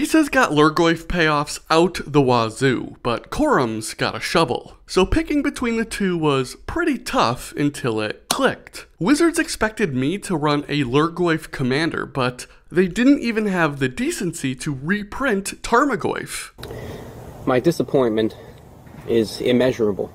Disa's got Lurgoyf payoffs out the wazoo, but Coram's got a shovel. So picking between the two was pretty tough until it clicked. Wizards expected me to run a Lurgoyf commander, but they didn't even have the decency to reprint Tarmogoyf. My disappointment is immeasurable,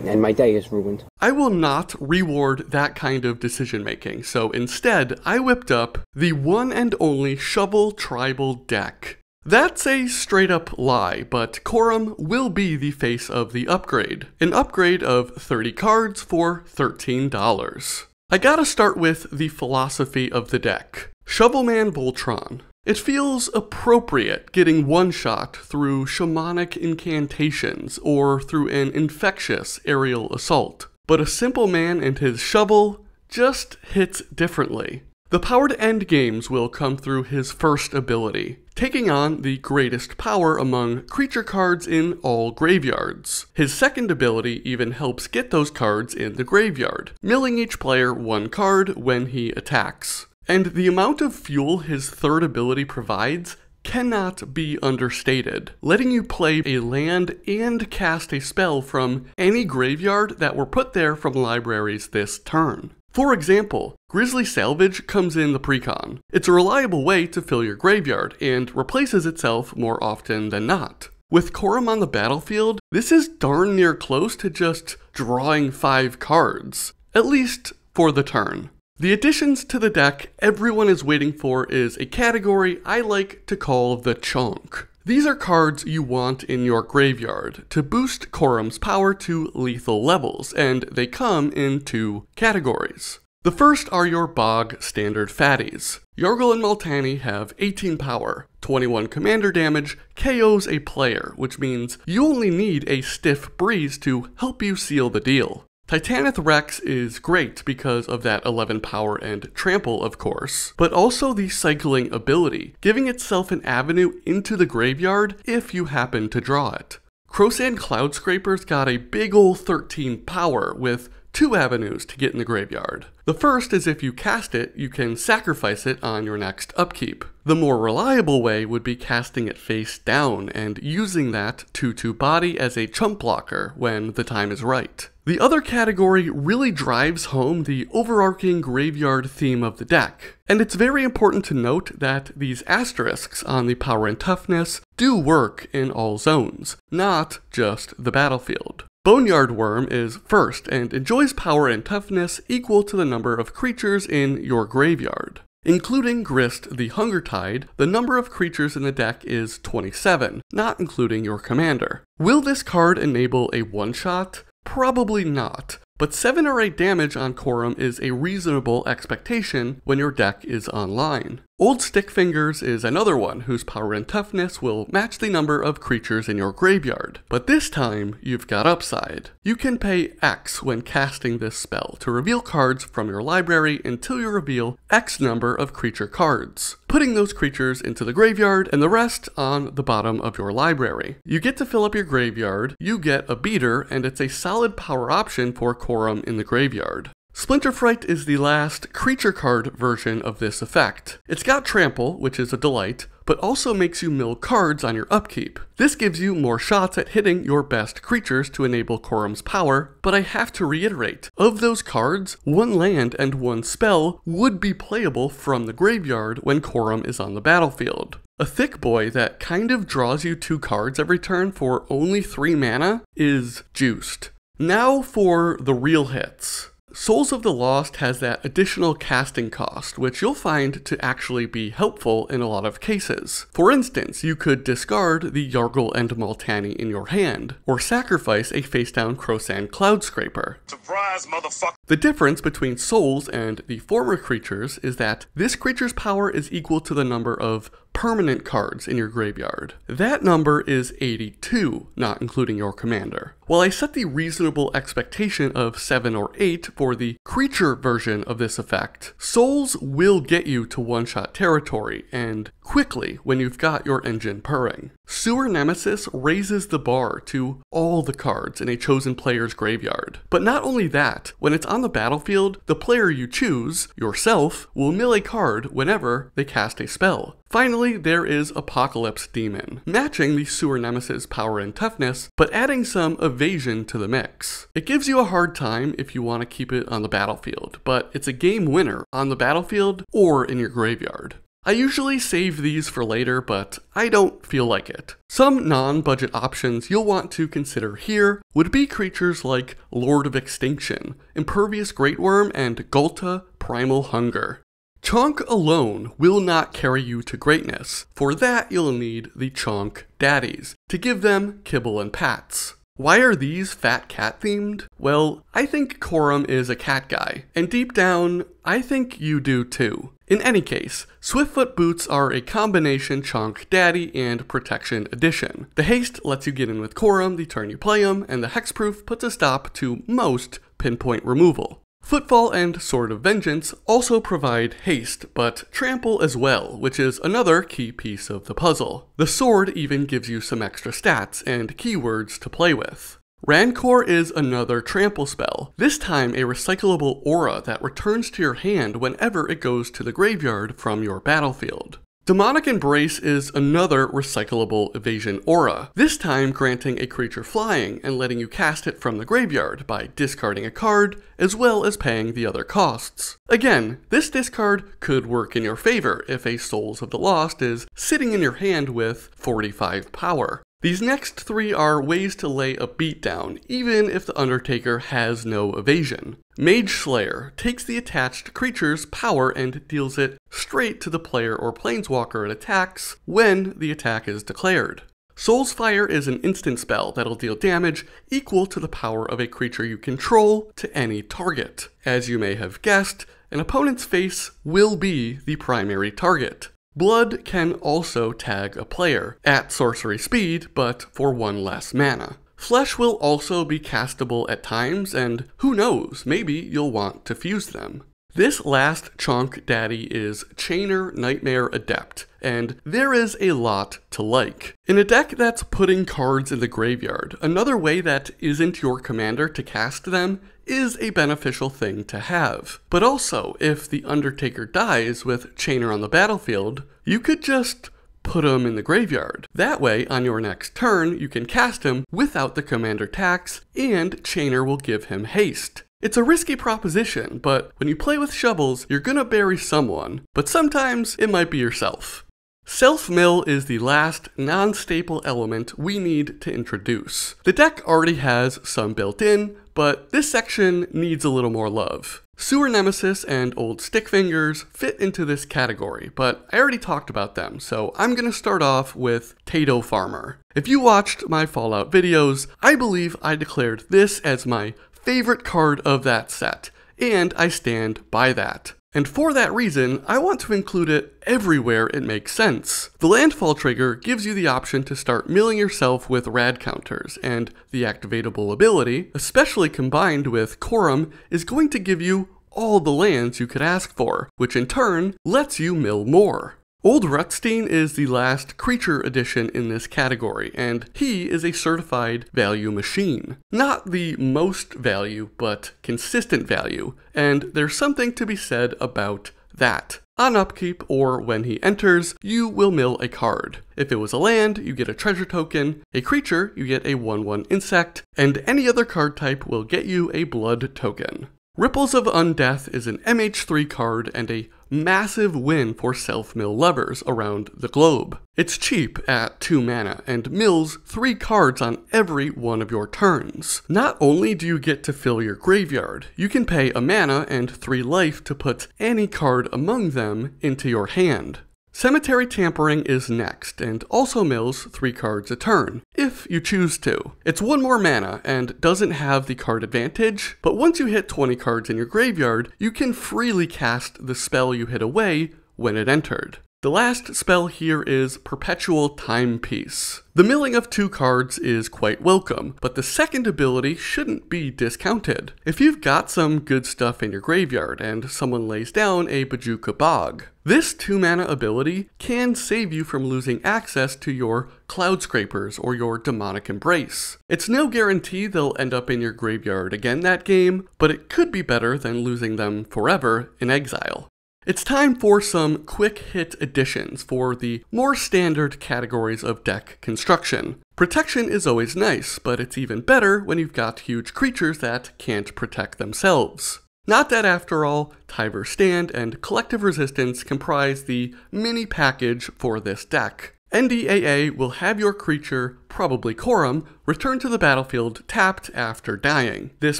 and my day is ruined. I will not reward that kind of decision making, so instead I whipped up the one and only Shovel Tribal deck. That's a straight up lie, but Coram will be the face of the upgrade. An upgrade of 30 cards for $13. I gotta start with the philosophy of the deck. Shovelman Voltron. It feels appropriate getting one-shot through shamanic incantations or through an infectious aerial assault. But a simple man and his shovel just hits differently. The powered endgames will come through his first ability, taking on the greatest power among creature cards in all graveyards. His second ability even helps get those cards in the graveyard, milling each player one card when he attacks. And the amount of fuel his third ability provides cannot be understated, letting you play a land and cast a spell from any graveyard that were put there from libraries this turn. For example, Grisly Salvage comes in the precon. It's a reliable way to fill your graveyard and replaces itself more often than not. With Coram on the battlefield, this is darn near close to just drawing 5 cards, at least for the turn. The additions to the deck everyone is waiting for is a category I like to call the chunk. These are cards you want in your graveyard to boost Coram's power to lethal levels, and they come in 2 categories. The first are your bog standard fatties. Yargle and Multani have 18 power, 21 commander damage, KOs a player, which means you only need a stiff breeze to help you seal the deal. Titanith Rex is great because of that 11 power and trample, of course, but also the cycling ability, giving itself an avenue into the graveyard if you happen to draw it. Crosand Cloudscraper's got a big ol' 13 power with 2 avenues to get in the graveyard. The first is if you cast it, you can sacrifice it on your next upkeep. The more reliable way would be casting it face down and using that 2/2 body as a chump blocker when the time is right. The other category really drives home the overarching graveyard theme of the deck, and it's very important to note that these asterisks on the power and toughness do work in all zones, not just the battlefield. Boneyard Worm is first and enjoys power and toughness equal to the number of creatures in your graveyard. Including Grist the Hungertide, the number of creatures in the deck is 27, not including your commander. Will this card enable a one-shot? Probably not, but 7 or 8 damage on Coram is a reasonable expectation when your deck is online. Old Stickfingers is another one whose power and toughness will match the number of creatures in your graveyard, but this time you've got upside. You can pay X when casting this spell to reveal cards from your library until you reveal X number of creature cards, putting those creatures into the graveyard and the rest on the bottom of your library. You get to fill up your graveyard, you get a beater, and it's a solid power option for Coram in the graveyard. Splinterfright is the last creature card version of this effect. It's got trample, which is a delight, but also makes you mill cards on your upkeep. This gives you more shots at hitting your best creatures to enable Coram's power, but I have to reiterate, of those cards, 1 land and 1 spell would be playable from the graveyard when Coram is on the battlefield. A thick boy that kind of draws you 2 cards every turn for only 3 mana is juiced. Now for the real hits. Souls of the Lost has that additional casting cost, which you'll find to actually be helpful in a lot of cases. For instance, you could discard the Yargle and Multani in your hand, or sacrifice a face-down Crosand Cloudscraper. Surprise, motherfucker! The difference between Souls and the former creatures is that this creature's power is equal to the number of permanent cards in your graveyard. That number is 82, not including your commander. While I set the reasonable expectation of 7 or 8 for the creature version of this effect, Souls will get you to one-shot territory, and quickly when you've got your engine purring. Sewer Nemesis raises the bar to all the cards in a chosen player's graveyard. But not only that, when it's on the battlefield, the player you choose, yourself, will mill a card whenever they cast a spell. Finally, there is Apocalypse Demon, matching the Sewer Nemesis power and toughness, but adding some evasion to the mix. It gives you a hard time if you want to keep it on the battlefield, but it's a game winner on the battlefield or in your graveyard. I usually save these for later, but I don't feel like it. Some non-budget options you'll want to consider here would be creatures like Lord of Extinction, Impervious Greatworm, and Gulta Primal Hunger. Chonk alone will not carry you to greatness. For that, you'll need the Chonk Daddies to give them kibble and pats. Why are these fat cat themed? Well, I think Coram is a cat guy, and deep down, I think you do too. In any case, Swiftfoot Boots are a combination Chonk Daddy and Protection Edition. The haste lets you get in with Coram the turn you play him, and the hexproof puts a stop to most pinpoint removal. Footfall and Sword of Vengeance also provide haste, but trample as well, which is another key piece of the puzzle. The sword even gives you some extra stats and keywords to play with. Rancor is another trample spell, this time a recyclable aura that returns to your hand whenever it goes to the graveyard from your battlefield. Demonic Embrace is another recyclable evasion aura, this time granting a creature flying and letting you cast it from the graveyard by discarding a card, as well as paying the other costs. Again, this discard could work in your favor if a Souls of the Lost is sitting in your hand with 45 power. These next three are ways to lay a beatdown, even if the Undertaker has no evasion. Mage Slayer takes the attached creature's power and deals it straight to the player or planeswalker it attacks when the attack is declared. Soulsfire is an instant spell that'll deal damage equal to the power of a creature you control to any target. As you may have guessed, an opponent's face will be the primary target. Blood can also tag a player, at sorcery speed, but for 1 less mana. Flesh will also be castable at times, and who knows, maybe you'll want to fuse them. This last Chonk Daddy is Chainer Nightmare Adept, and there is a lot to like. In a deck that's putting cards in the graveyard, another way that isn't your commander to cast them is a beneficial thing to have. But also, if the Undertaker dies with Chainer on the battlefield, you could just put him in the graveyard. That way, on your next turn, you can cast him without the commander tax, and Chainer will give him haste. It's a risky proposition, but when you play with shovels, you're gonna bury someone, but sometimes it might be yourself. Self-mill is the last non-staple element we need to introduce. The deck already has some built in, but this section needs a little more love. Sewer Nemesis and Old Stickfingers fit into this category, but I already talked about them, so I'm gonna start off with Tato Farmer. If you watched my Fallout videos, I believe I declared this as my favorite card of that set, and I stand by that. And for that reason, I want to include it everywhere it makes sense. The landfall trigger gives you the option to start milling yourself with rad counters, and the activatable ability, especially combined with Coram, is going to give you all the lands you could ask for, which in turn lets you mill more. Old Rutstein is the last creature addition in this category, and he is a certified value machine. Not the most value, but consistent value, and there's something to be said about that. On upkeep, or when he enters, you will mill a card. If it was a land, you get a treasure token, a creature, you get a 1/1 insect, and any other card type will get you a blood token. Ripples of Undeath is an MH3 card and a massive win for self-mill lovers around the globe. It's cheap at 2 mana and mills 3 cards on every one of your turns. Not only do you get to fill your graveyard, you can pay a mana and 3 life to put any card among them into your hand. Cemetery Tampering is next, and also mills 3 cards a turn, if you choose to. It's 1 more mana, and doesn't have the card advantage, but once you hit 20 cards in your graveyard, you can freely cast the spell you hid away when it entered. The last spell here is Perpetual Timepiece. The milling of 2 cards is quite welcome, but the second ability shouldn't be discounted. If you've got some good stuff in your graveyard and someone lays down a Bojuka Bog, this 2-mana ability can save you from losing access to your Cloud Scrapers or your Demonic Embrace. It's no guarantee they'll end up in your graveyard again that game, but it could be better than losing them forever in exile. It's time for some quick hit additions for the more standard categories of deck construction. Protection is always nice, but it's even better when you've got huge creatures that can't protect themselves. Not that after all, Tyver Stand and Collective Resistance comprise the mini package for this deck. NDAA will have your creature, probably Coram, return to the battlefield tapped after dying. This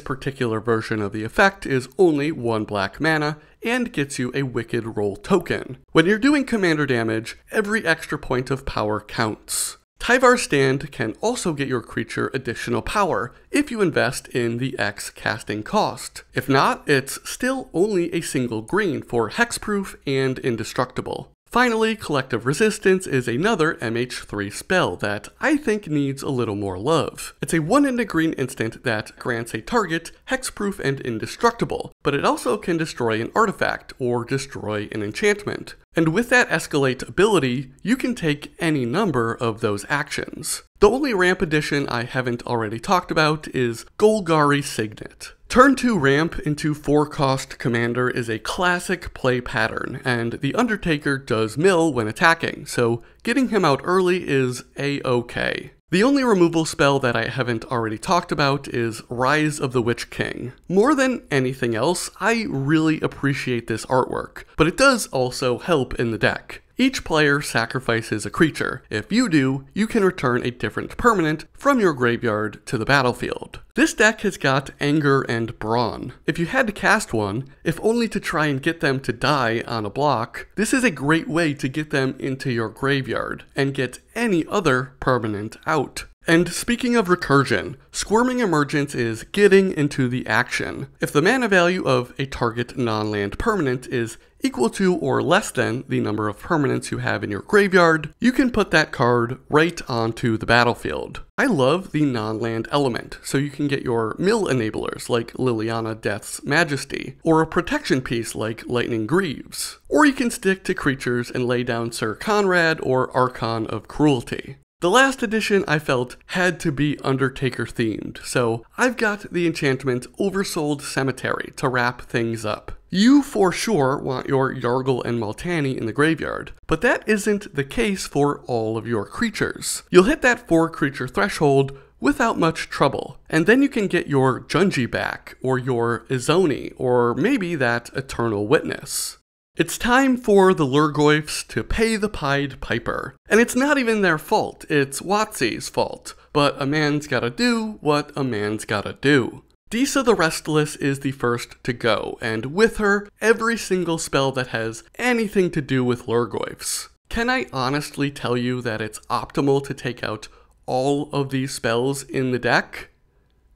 particular version of the effect is only 1 black mana and gets you a Wicked Roll token. When you're doing commander damage, every extra point of power counts. Tyvar Stand can also get your creature additional power if you invest in the X casting cost. If not, it's still only a single green for hexproof and indestructible. Finally, Collective Resistance is another MH3 spell that I think needs a little more love. It's a 1 and a green instant that grants a target hexproof and indestructible, but it also can destroy an artifact or destroy an enchantment. And with that Escalate ability, you can take any number of those actions. The only ramp addition I haven't already talked about is Golgari Signet. Turn 2 ramp into 4-cost commander is a classic play pattern, and the Undertaker does mill when attacking, so getting him out early is a-okay. The only removal spell that I haven't already talked about is Rise of the Witch King. More than anything else, I really appreciate this artwork, but it does also help in the deck. Each player sacrifices a creature. If you do, you can return a different permanent from your graveyard to the battlefield. This deck has got Anger and Brawn. If you had to cast one, if only to try and get them to die on a block, this is a great way to get them into your graveyard and get any other permanent out. And speaking of recursion, Squirming Emergence is getting into the action. If the mana value of a target non-land permanent is equal to or less than the number of permanents you have in your graveyard, you can put that card right onto the battlefield. I love the non-land element, so you can get your mill enablers like Liliana Death's Majesty, or a protection piece like Lightning Greaves. Or you can stick to creatures and lay down Sir Conrad or Archon of Cruelty. The last edition I felt had to be Undertaker themed, so I've got the enchantment Oversold Cemetery to wrap things up. You for sure want your Yargle and Multani in the graveyard, but that isn't the case for all of your creatures. You'll hit that 4 creature threshold without much trouble, and then you can get your Junji back, or your Izoni, or maybe that Eternal Witness. It's time for the Lurgoyfs to pay the Pied Piper. And it's not even their fault, it's WotC's fault. But a man's gotta do what a man's gotta do. Disa the Restless is the first to go, and with her, every single spell that has anything to do with Lurgoyfs. Can I honestly tell you that it's optimal to take out all of these spells in the deck?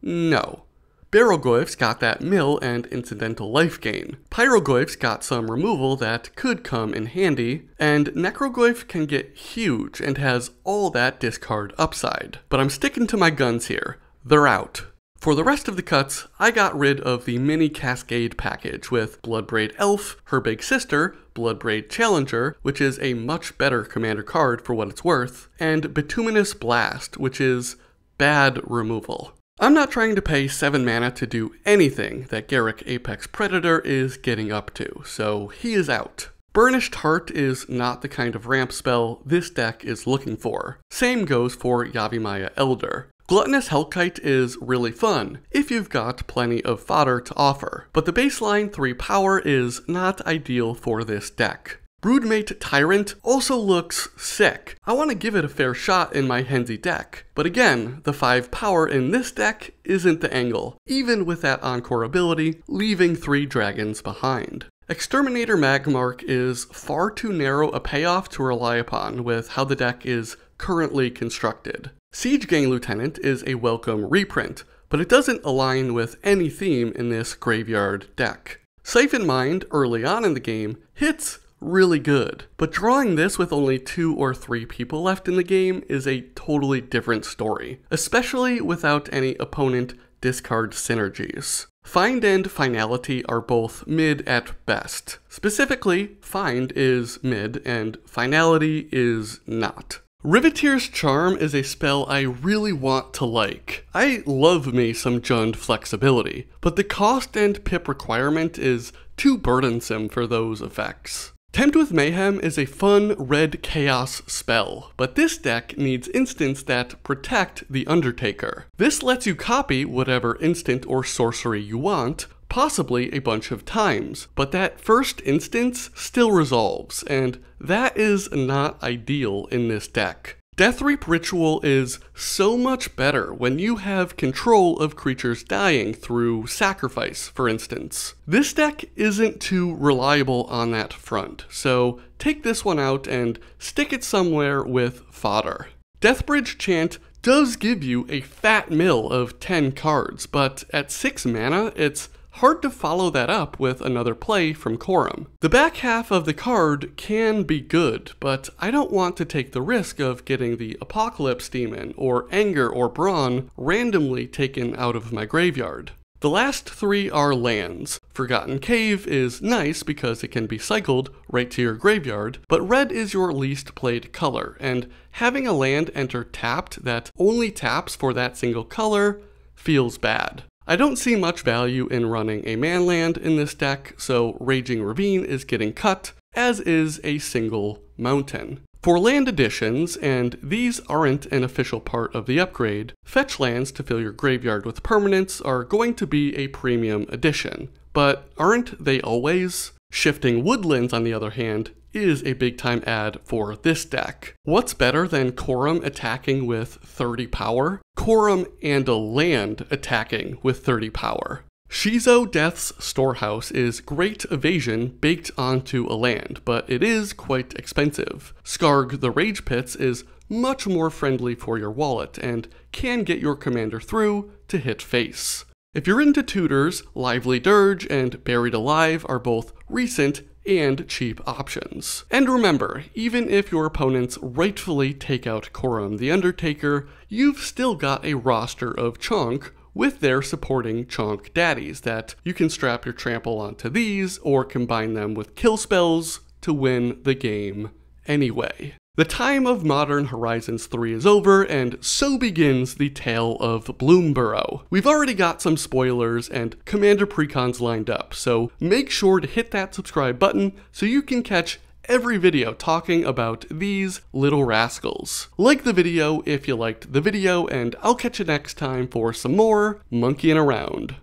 No. Barrelgoyfs got that mill and incidental life gain. Pyrogoyfs got some removal that could come in handy, and Necrogoyf can get huge and has all that discard upside. But I'm sticking to my guns here. They're out. For the rest of the cuts, I got rid of the mini Cascade package with Bloodbraid Elf, her big sister, Bloodbraid Challenger, which is a much better commander card for what it's worth, and Bituminous Blast, which is bad removal. I'm not trying to pay 7 mana to do anything that Garruk Apex Predator is getting up to, so he is out. Burnished Heart is not the kind of ramp spell this deck is looking for. Same goes for Yavimaya Elder. Gluttonous Hellkite is really fun, if you've got plenty of fodder to offer, but the baseline 3 power is not ideal for this deck. Broodmate Tyrant also looks sick. I want to give it a fair shot in my Henzi deck, but again, the 5 power in this deck isn't the angle, even with that Encore ability leaving 3 dragons behind. Exterminator Magmark is far too narrow a payoff to rely upon with how the deck is currently constructed. Siege Gang Lieutenant is a welcome reprint, but it doesn't align with any theme in this graveyard deck. Siphon Mind early on in the game hits really good. But drawing this with only 2 or 3 people left in the game is a totally different story, especially without any opponent discard synergies. Find and Finality are both mid at best. Specifically, Find is mid and Finality is not. Riveteer's Charm is a spell I really want to like. I love me some Jund flexibility, but the cost and pip requirement is too burdensome for those effects. Tempt with Mayhem is a fun red chaos spell, but this deck needs instants that protect the Undertaker. This lets you copy whatever instant or sorcery you want, possibly a bunch of times, but that first instance still resolves, and that is not ideal in this deck. Deathreap Ritual is so much better when you have control of creatures dying through sacrifice, for instance. This deck isn't too reliable on that front, so take this one out and stick it somewhere with fodder. Deathbridge Chant does give you a fat mill of 10 cards, but at 6 mana, it's hard to follow that up with another play from Coram. The back half of the card can be good, but I don't want to take the risk of getting the Apocalypse Demon or Anger or Brawn randomly taken out of my graveyard. The last 3 are lands. Forgotten Cave is nice because it can be cycled right to your graveyard, but red is your least played color, and having a land enter tapped that only taps for that single color feels bad. I don't see much value in running a manland in this deck, so Raging Ravine is getting cut, as is a single mountain. For land additions, and these aren't an official part of the upgrade, fetch lands to fill your graveyard with permanents are going to be a premium addition. But aren't they always? Shifting Woodlands, on the other hand, is a big time add for this deck. What's better than Coram attacking with 30 power? Coram and a land attacking with 30 power. Shizo Death's Storehouse is great evasion baked onto a land, but it is quite expensive. Skarg the Rage Pits is much more friendly for your wallet and can get your commander through to hit face. If you're into tutors, Lively Dirge and Buried Alive are both recent and cheap options. And remember, even if your opponents rightfully take out Coram the Undertaker, you've still got a roster of Chonk with their supporting Chonk daddies that you can strap your trample onto these or combine them with kill spells to win the game anyway. The time of Modern Horizons 3 is over, and so begins the tale of Bloomborough. We've already got some spoilers and Commander precons lined up, so make sure to hit that subscribe button so you can catch every video talking about these little rascals. Like the video if you liked the video, and I'll catch you next time for some more monkeying around.